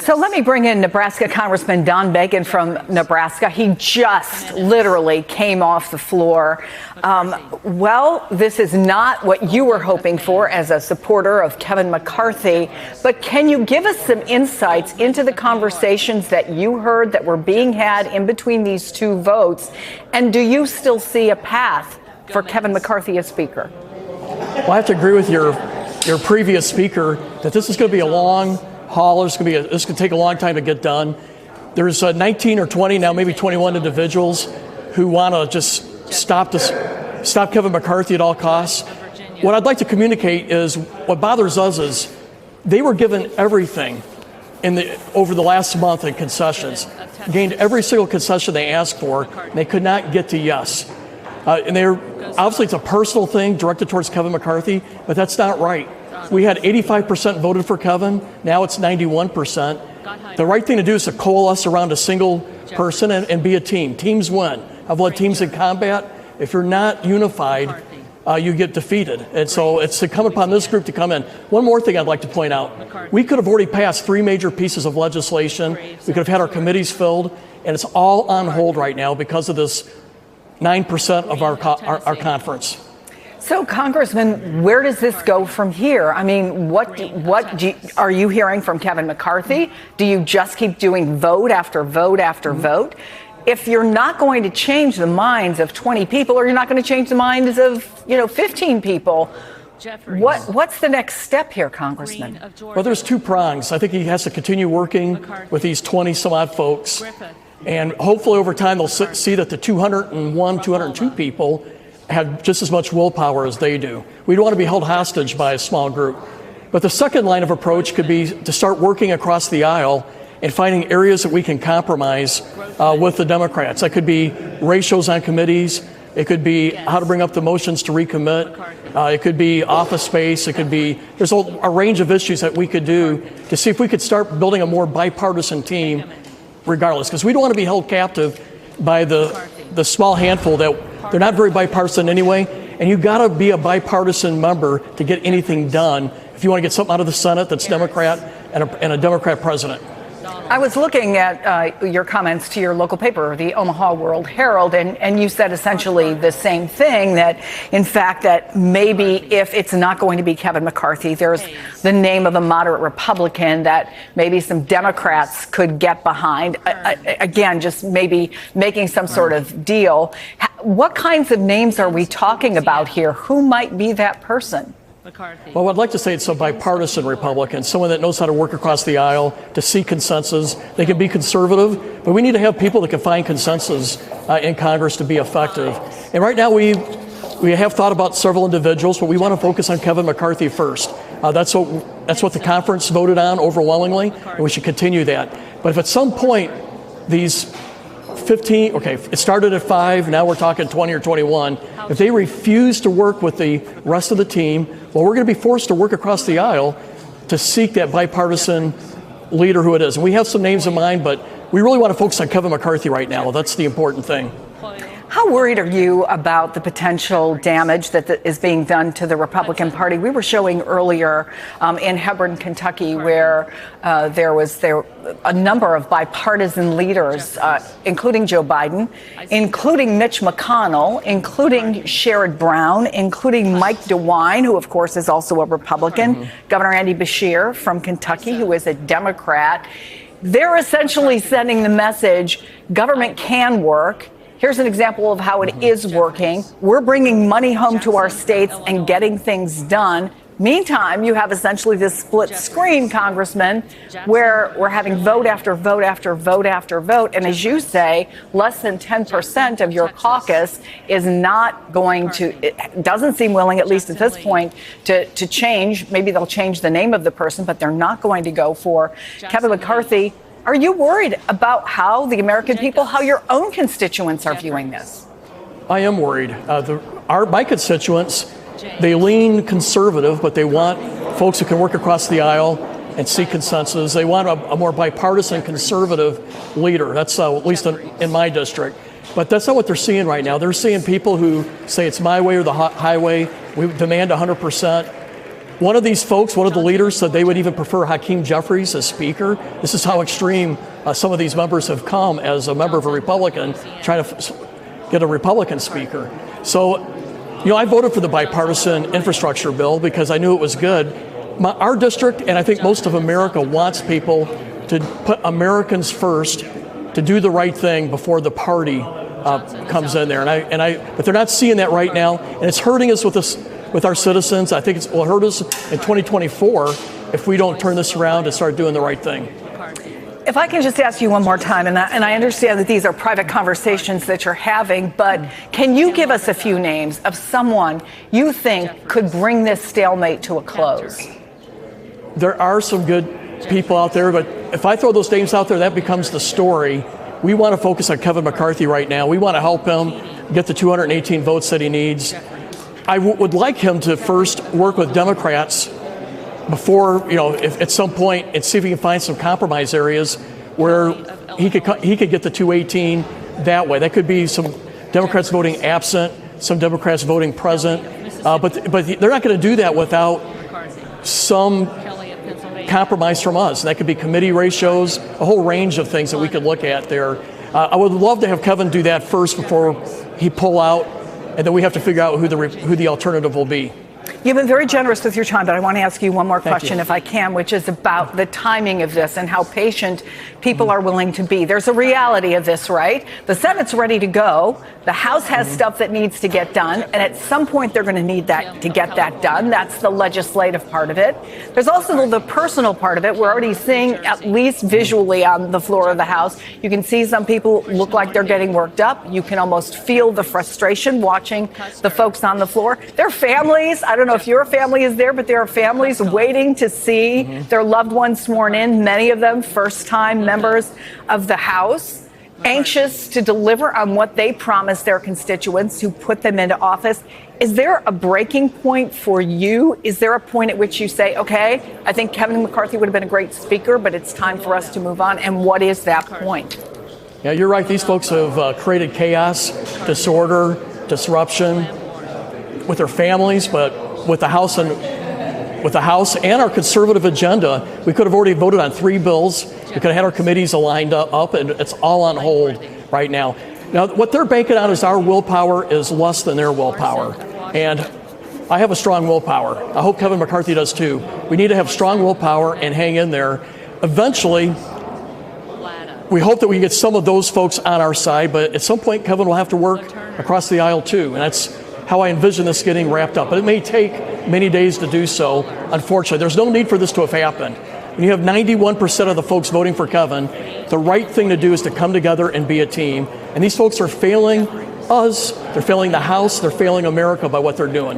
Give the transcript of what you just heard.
So let me bring in Nebraska Congressman Don Bacon from Nebraska. He just literally came off the floor. Well, this is not what you were hoping for as a supporter of Kevin McCarthy, but can you give us some insights into the conversations that you heard that were being had in between these two votes? And do you still see a path for Kevin McCarthy as Speaker? Well, I have to agree with your previous speaker that this is going to be a long haul. This is going to take a long time to get done. There's 19 or 20 now, maybe 21 individuals who want to just stop Kevin McCarthy at all costs. What I'd like to communicate is what bothers us is they were given everything over the last month in concessions, gained every single concession they asked for, and they could not get to yes. And obviously it's a personal thing directed towards Kevin McCarthy, but that's not right. We had 85% voted for Kevin. Now it's 91%. The right thing to do is to coalesce around a single person and be a team. Teams win. I've led teams in combat. If you're not unified, you get defeated. And so it's incumbent upon this group to come in. One more thing I'd like to point out. We could have already passed 3 major pieces of legislation. We could have had our committees filled, and it's all on hold right now because of this 9% of our conference. So, Congressman, where does this go from here? I mean, are you hearing from Kevin McCarthy? Do you just keep doing vote after vote after vote? If you're not going to change the minds of 20 people, or you're not going to change the minds of 15 people, what's the next step here, Congressman? Well, there's 2 prongs. I think he has to continue working with these 20 some odd folks, and hopefully over time they'll see that the 201, 202 people have just as much willpower as they do. We don't want to be held hostage by a small group. But the second line of approach could be to start working across the aisle and finding areas that we can compromise with the Democrats. That could be ratios on committees. It could be how to bring up the motions to recommit. It could be office space. There's a range of issues that we could do to see if we could start building a more bipartisan team regardless. Because we don't want to be held captive by the small handful that they're not very bipartisan anyway, and you've got to be a bipartisan member to get anything done if you want to get something out of the Senate that's Democrat and a Democrat president. I was looking at your comments to your local paper, the Omaha World Herald, and you said essentially the same thing, that in fact that maybe if it's not going to be Kevin McCarthy, there's the name of a moderate Republican that maybe some Democrats could get behind. Again, just maybe making some sort of deal. What kinds of names are we talking about here? Who might be that person? Well, I'd like to say it's a bipartisan Republican, someone that knows how to work across the aisle to seek consensus. They can be conservative, but we need to have people that can find consensus in Congress to be effective. And right now we have thought about several individuals, but we want to focus on Kevin McCarthy first. That's what the conference voted on overwhelmingly, and we should continue that. But if at some point these 15, it started at 5, now we're talking 20 or 21. If they refuse to work with the rest of the team, well, we're going to be forced to work across the aisle to seek that bipartisan leader who it is. And we have some names in mind, but we really want to focus on Kevin McCarthy right now. That's the important thing. How worried are you about the potential damage that is being done to the Republican Party? We were showing earlier in Hebron, Kentucky, where there was a number of bipartisan leaders, including Joe Biden, including Mitch McConnell, including Sherrod Brown, including Mike DeWine, who, of course, is also a Republican, Governor Andy Beshear from Kentucky, who is a Democrat. They're essentially sending the message, government can work. Here's an example of how it is working. We're bringing money home to our states and getting things done. Meantime, you have essentially this split screen, Congressman, where we're having vote after vote after vote after vote. And as you say, less than 10% of your caucus is not going to, it doesn't seem willing, at least at this point, to change. Maybe they'll change the name of the person, but they're not going to go for Kevin McCarthy. Are you worried about how the American people, how your own constituents are viewing this? I am worried. My constituents, they lean conservative, but they want folks who can work across the aisle and seek consensus. They want a more bipartisan conservative leader. That's at least in my district. But that's not what they're seeing right now. They're seeing people who say it's my way or the highway. We demand 100%. One of these folks, one of the leaders, said they would even prefer Hakeem Jeffries as Speaker. This is how extreme some of these members have come as a member of a Republican trying to get a Republican Speaker. So, I voted for the bipartisan infrastructure bill because I knew it was good. Our district, and I think most of America, wants people to put Americans first, to do the right thing before the party comes in there. But they're not seeing that right now, and it's hurting us with our citizens. I think it will hurt us in 2024 if we don't turn this around and start doing the right thing. If I can just ask you one more time, and I understand that these are private conversations that you're having, but can you give us a few names of someone you think could bring this stalemate to a close? There are some good people out there, but if I throw those names out there, that becomes the story. We want to focus on Kevin McCarthy right now. We want to help him get the 218 votes that he needs. I would like him to first work with Democrats before, if at some point, and see if he can find some compromise areas where he could get the 218 that way. That could be some Democrats voting absent, some Democrats voting present, but they're not going to do that without some compromise from us. And that could be committee ratios, a whole range of things that we could look at there. I would love to have Kevin do that first before he pull out, and then we have to figure out who the alternative will be. You've been very generous with your time, but I want to ask you one more question, if I can, which is about the timing of this and how patient people are willing to be. There's a reality of this, right? The Senate's ready to go. The House has stuff that needs to get done, and at some point they're going to need that to get that done. That's the legislative part of it. There's also the personal part of it. We're already seeing, at least visually on the floor of the House, you can see some people look like they're getting worked up. You can almost feel the frustration watching the folks on the floor. Their families, I don't know if your family is there, but there are families waiting to see their loved ones sworn in, many of them first-time members of the House, anxious to deliver on what they promised their constituents who put them into office. Is there a breaking point for you? Is there a point at which you say, okay, I think Kevin McCarthy would have been a great speaker, but it's time for us to move on? And what is that point? Yeah, you're right. These folks have created chaos, disorder, disruption with their families, but with the House and our conservative agenda, we could have already voted on 3 bills. We could have had our committees aligned up, and it's all on hold right now. Now, what they're banking on is our willpower is less than their willpower. And I have a strong willpower. I hope Kevin McCarthy does too. We need to have strong willpower and hang in there. Eventually, we hope that we get some of those folks on our side, but at some point, Kevin will have to work across the aisle too. And that's how I envision this getting wrapped up. But it may take many days to do so, unfortunately. There's no need for this to have happened. When you have 91% of the folks voting for Kevin, the right thing to do is to come together and be a team. And these folks are failing us, they're failing the House, they're failing America by what they're doing.